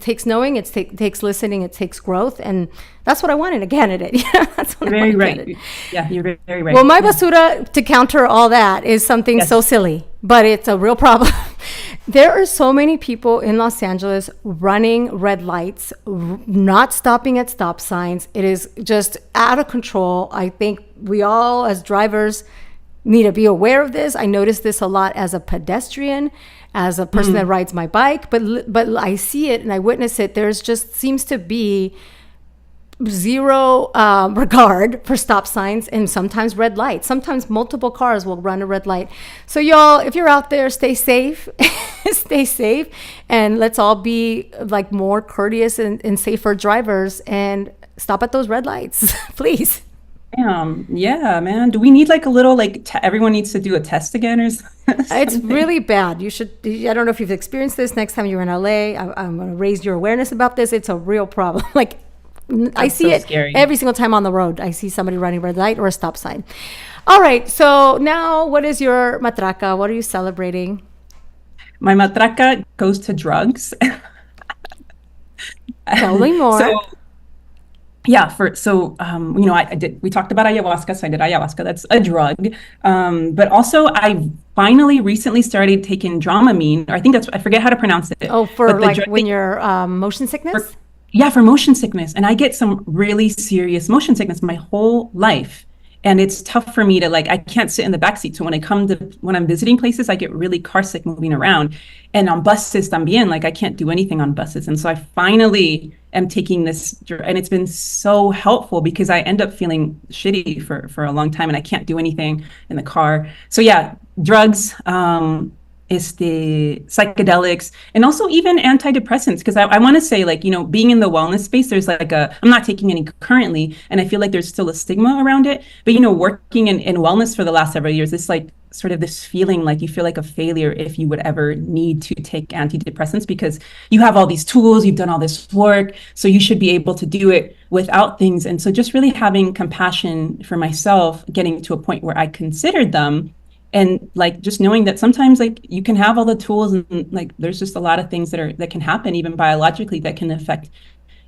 takes knowing, it takes listening, it takes growth, and that's what I want in a candidate. That's what you're very right. Yeah, you're very right. Well, my basura to counter all that is something so silly, but it's a real problem. There are so many people in Los Angeles running red lights, not stopping at stop signs. It is just out of control. I think we all, as drivers, need to be aware of this. I notice this a lot as a pedestrian, as a person that rides my bike, but I see it and I witness it. There's just seems to be zero regard for stop signs and sometimes red lights. Sometimes multiple cars will run a red light. So y'all, if you're out there, stay safe. Stay safe, and let's all be like more courteous and safer drivers and stop at those red lights, please. Yeah, man. Do we need like a little everyone needs to do a test again or something? It's really bad. You should. I don't know if you've experienced this. Next time you're in LA, I'm going to raise your awareness about this. It's a real problem. Like I see it scary. Every single time on the road. I see somebody running red light or a stop sign. All right. So now, what is your matraca? What are you celebrating? My matraca goes to drugs. Tell me more. We talked about ayahuasca, so I did ayahuasca. That's a drug. But also I finally recently started taking Dramamine, or I forget how to pronounce it. Oh, for like when you're motion sickness? For motion sickness. And I get some really serious motion sickness my whole life. And it's tough for me to I can't sit in the backseat. So when I'm visiting places, I get really car sick moving around. And on buses también, I can't do anything on buses. And so I finally am taking this, and it's been so helpful because I end up feeling shitty for a long time and I can't do anything in the car. So yeah, drugs, psychedelics, and also even antidepressants, because I want to say being in the wellness space, there's I'm not taking any currently, and I feel like there's still a stigma around it, but working in wellness for the last several years, it's sort of this feeling like you feel like a failure if you would ever need to take antidepressants because you have all these tools, you've done all this work, so you should be able to do it without things. And so just really having compassion for myself, getting to a point where I considered them, and just knowing that sometimes you can have all the tools and there's just a lot of things that can happen even biologically that can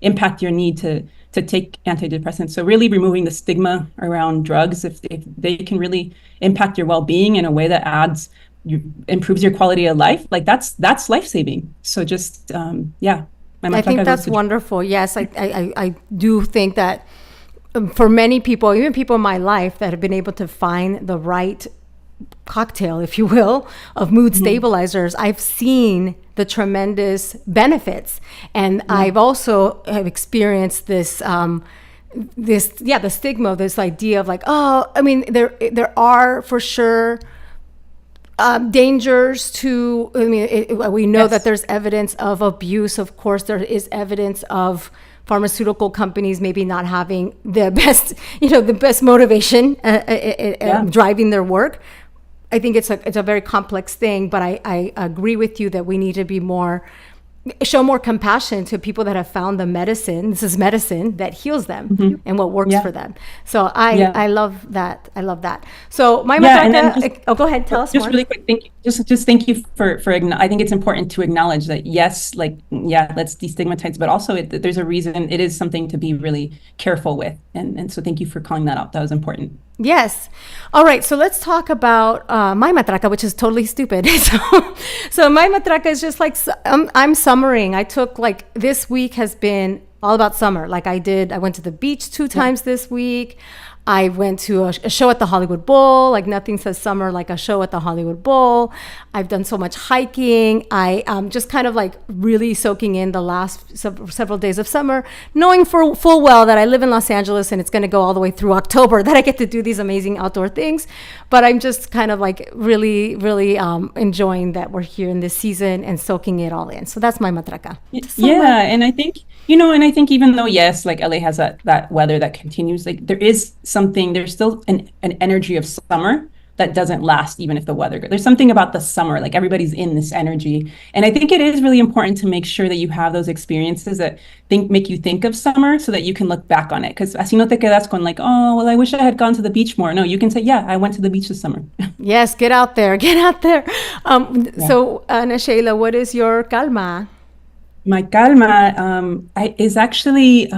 impact your need to take antidepressants. So really removing the stigma around drugs, if they can really impact your well-being in a way that improves your quality of life, that's life-saving. So just I think that's wonderful. Yes, I do think that for many people, even people in my life that have been able to find the right cocktail, if you will, of mood stabilizers, I've seen the tremendous benefits. And I've also have experienced this, the stigma, this idea of like, oh, I mean, there are for sure dangers to, I mean, we know that there's evidence of abuse. Of course, there is evidence of pharmaceutical companies maybe not having the best motivation driving their work. I think it's a very complex thing, but I agree with you that we need to show more compassion to people that have found the medicine. This is medicine that heals them and what works for them. So I love that. I love that. So my matraca, go ahead, tell us more. Just really quick, thank you. Just thank you for I think it's important to acknowledge that yes, let's destigmatize, but also there's a reason. It is something to be really careful with, and so thank you for calling that out. That was important. Yes. All right. So let's talk about my matraca, which is totally stupid. So my matraca is just like, I'm summering. I took this week has been all about summer. I went to the beach 2 times this week. I went to a show at the Hollywood Bowl. Like nothing says summer like a show at the Hollywood Bowl. I've done so much hiking. I just kind of really soaking in the last several days of summer, knowing full well that I live in Los Angeles and it's going to go all the way through October that I get to do these amazing outdoor things. But I'm just kind of really, really enjoying that we're here in this season and soaking it all in. So that's my matraca. And I think, even though, yes, LA has that weather that continues, there's still an energy of summer that doesn't last even if the weather goes. There's something about the summer, everybody's in this energy. And I think it is really important to make sure that you have those experiences that make you think of summer so that you can look back on it. Because así no te quedas con oh, well, I wish I had gone to the beach more. No, you can say, yeah, I went to the beach this summer. Yes, get out there. So Ana Sheila, what is your calma? My calma is actually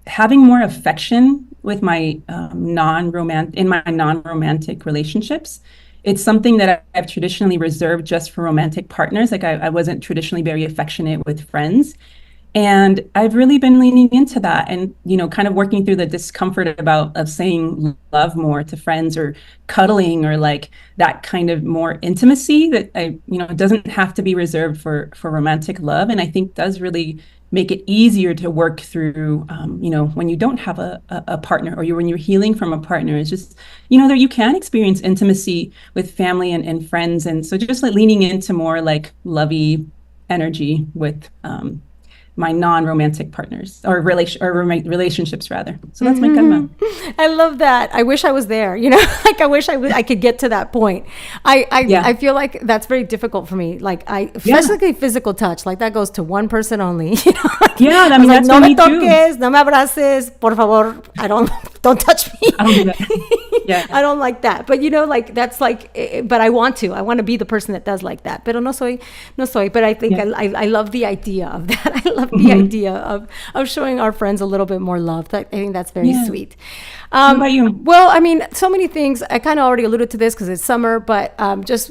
having more affection with my non-romantic relationships. It's something that I've traditionally reserved just for romantic partners. I wasn't traditionally very affectionate with friends. And I've really been leaning into that and, kind of working through the discomfort of saying love more to friends or cuddling or that kind of more intimacy that it doesn't have to be reserved for romantic love. And I think does really make it easier to work through, when you don't have a partner or when you're healing from a partner. It's just, that you can experience intimacy with family and friends. And so just leaning into more lovey energy with my non-romantic partners or relationships rather. So that's my calma. I love that. I wish I was there, I wish I could get to that point. I feel like that's very difficult for me. Especially physical touch, that goes to one person only. That's no me toques, no me abraces, por favor. Don't touch me. I don't do that. I don't like that. But that's but I want to be the person that does like that. Pero no soy. But I think I love the idea of that. I love the idea of showing our friends a little bit more love. I think that's very sweet. What about you? Well, I mean, so many things. I kind of already alluded to this because it's summer, but just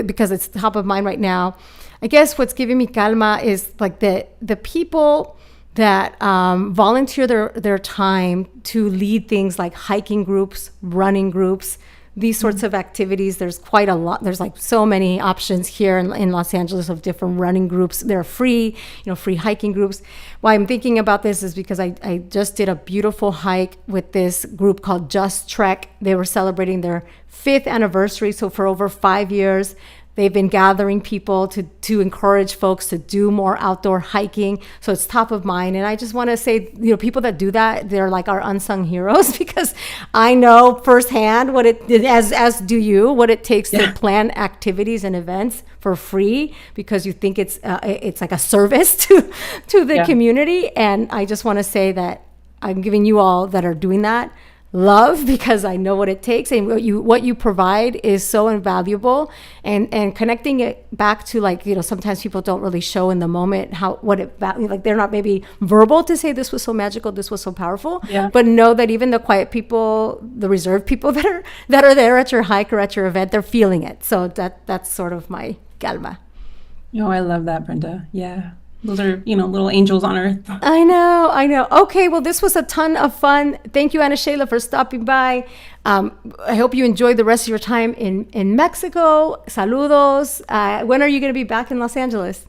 because it's top of mind right now. I guess what's giving me calma is the people that volunteer their time to lead things like hiking groups, running groups, these sorts of activities. There's quite a lot. There's so many options here in Los Angeles of different running groups. They're free, free hiking groups. Why I'm thinking about this is because I just did a beautiful hike with this group called Just Trek. They were celebrating their 5th anniversary. So for over 5 years, they've been gathering people to encourage folks to do more outdoor hiking. So it's top of mind. And I just want to say, people that do that, they're our unsung heroes because I know firsthand as do you, what it takes to plan activities and events for free because you think it's like a service to the community. And I just want to say that I'm giving you all that are doing that love because I know what it takes and what you provide is so invaluable and connecting it back to sometimes people don't really show in the moment they're not maybe verbal to say this was so magical, this was so powerful, but know that even the quiet people, the reserved people that are there at your hike or at your event, they're feeling it. So that's sort of my calma. Oh, I love that, Brenda. Yeah. Those are, little angels on earth. I know. Okay, well, this was a ton of fun. Thank you, Ana Sheila, for stopping by. I hope you enjoyed the rest of your time in Mexico. Saludos. When are you going to be back in Los Angeles?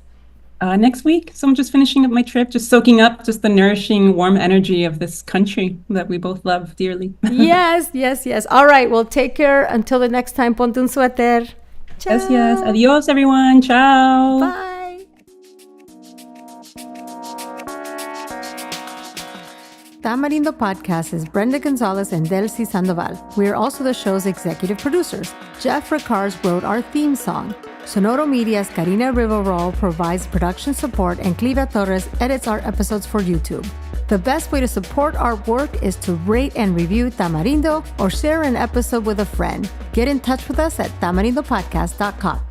Next week. So I'm just finishing up my trip, just soaking up just the nourishing, warm energy of this country that we both love dearly. Yes. All right, well, take care. Until the next time, ponte un suéter. Ciao. Yes. Adios, everyone. Ciao. Bye. Tamarindo Podcast is Brenda Gonzalez and Delsy Sandoval. We are also the show's executive producers. Jeff Ricards wrote our theme song. Sonoro Media's Karina Riveroll provides production support, and Clivia Torres edits our episodes for YouTube. The best way to support our work is to rate and review Tamarindo or share an episode with a friend. Get in touch with us at tamarindopodcast.com.